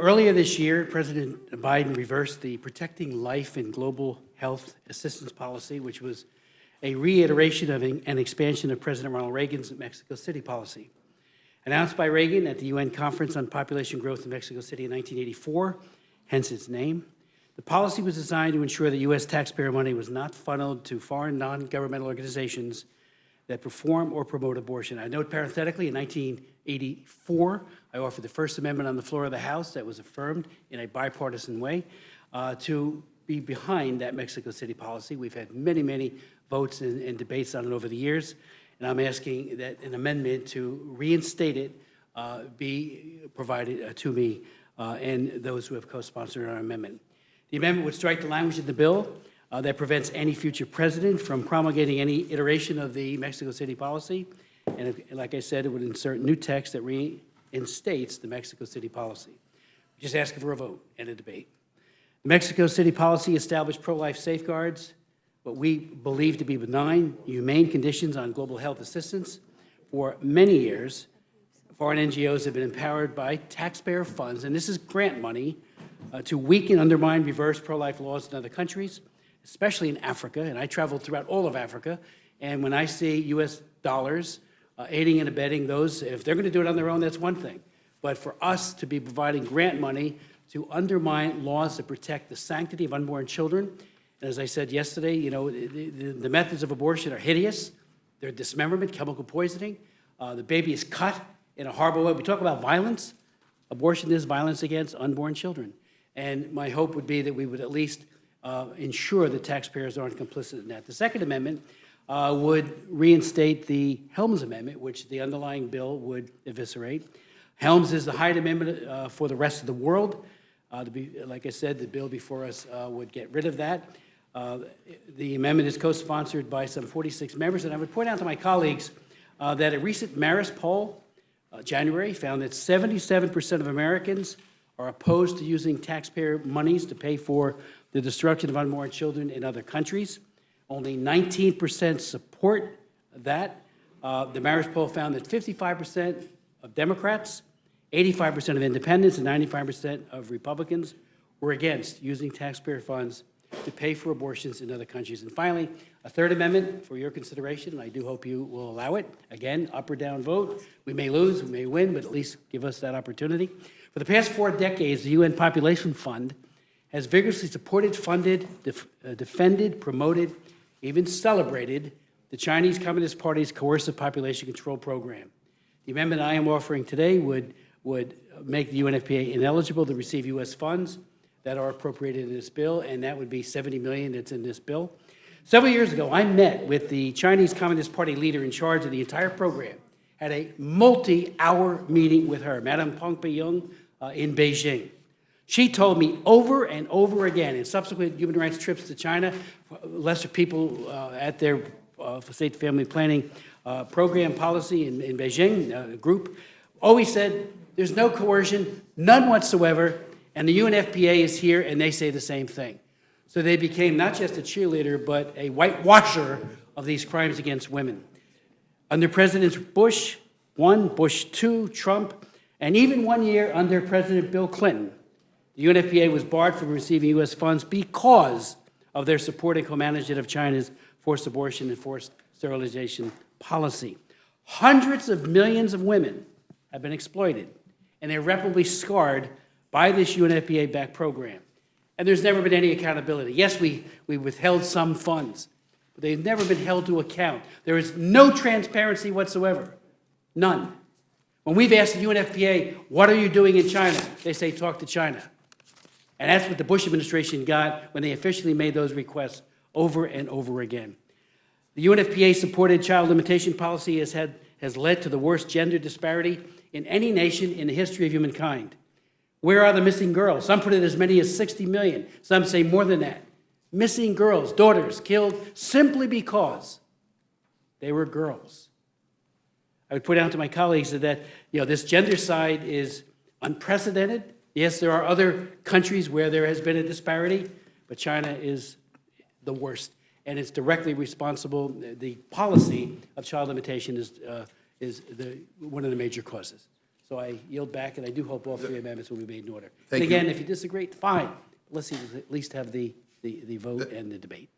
Earlier this year, President Biden reversed the Protecting Life and Global Health Assistance Policy, which was a reiteration of an expansion of President Ronald Reagan's Mexico City policy. Announced by Reagan at the UN Conference on Population Growth in Mexico City in 1984, hence its name, the policy was designed to ensure that U.S. taxpayer money was not funneled to foreign non-governmental organizations that perform or promote abortion. I note parenthetically, in 1984, I offered the First Amendment on the floor of the House that was affirmed in a bipartisan way to be behind that Mexico City policy. We've had many, many votes and debates on it over the years, and I'm asking that an amendment to reinstate it be provided to me and those who have co-sponsored our amendment. The amendment would strike the language in the bill that prevents any future president from promulgating any iteration of the Mexico City policy. And like I said, it would insert new text that reinstates the Mexico City policy. Just asking for a vote and a debate. The Mexico City policy established pro-life safeguards, what we believe to be benign, humane conditions on global health assistance. For many years, foreign NGOs have been empowered by taxpayer funds, and this is grant money, to weaken, undermine, reverse pro-life laws in other countries, especially in Africa, and I traveled throughout all of Africa, and when I see U.S. dollars aiding and abetting those, if they're going to do it on their own, that's one thing. But for us to be providing grant money to undermine laws that protect the sanctity of unborn children, and as I said yesterday, you know, the methods of abortion are hideous. They're dismemberment, chemical poisoning. The baby is cut in a horrible way. We talk about violence. Abortion is violence against unborn children. And my hope would be that we would at least ensure that taxpayers aren't complicit in that. The Second Amendment would reinstate the Helms Amendment, which the underlying bill would eviscerate. Helms is the Hyde Amendment for the rest of the world. Like I said, the bill before us would get rid of that. The amendment is co-sponsored by some 46 members, and I would point out to my colleagues that a recent Marist poll, January, found that 77% of Americans are opposed to using taxpayer monies to pay for the destruction of unborn children in other countries. Only 19% support that. The Marist poll found that 55% of Democrats, 85% of independents, and 95% of Republicans were against using taxpayer funds to pay for abortions in other countries. And finally, a Third Amendment for your consideration, and I do hope you will allow it. Again, up or down vote. We may lose, we may win, but at least give us that opportunity. For the past 4 decades, the UN Population Fund has vigorously supported, funded, defended, promoted, even celebrated the Chinese Communist Party's coercive population control program. The amendment I am offering today would make the UNFPA ineligible to receive U.S. funds that are appropriated in this bill, and that would be $70 million that's in this bill. Several years ago, I met with the Chinese Communist Party leader in charge of the entire program, had a multi-hour meeting with her, Madame Peng Pei-yung, in Beijing. She told me over and over again in subsequent human rights trips to China, lesser people at their state family planning program policy in Beijing group, always said, there's no coercion, none whatsoever, and the UNFPA is here, and they say the same thing. So they became not just a cheerleader, but a whitewasher of these crimes against women. Under Presidents Bush 1, Bush 2, Trump, and even 1 year under President Bill Clinton, the UNFPA was barred from receiving U.S. funds because of their support and co-management of China's forced abortion and forced sterilization policy. Hundreds of millions of women have been exploited and irreparably scarred by this UNFPA-backed program. And there's never been any accountability. Yes, we withheld some funds, but they've never been held to account. There is no transparency whatsoever, none. When we've asked the UNFPA, what are you doing in China? They say, talk to China. And that's what the Bush administration got when they officially made those requests over and over again. The UNFPA-supported child limitation policy has led to the worst gender disparity in any nation in the history of humankind. Where are the missing girls? Some put it as many as 60 million. Some say more than that. Missing girls, daughters, killed simply because they were girls. I would point out to my colleagues that this gender side is unprecedented. Yes, there are other countries where there has been a disparity, but China is the worst, and it's directly responsible. The policy of child limitation is one of the major causes. So So I yield back, and I do hope all three amendments will be made in order. Thank And you. again, if you disagree, fine. Let's at least have the vote and the debate.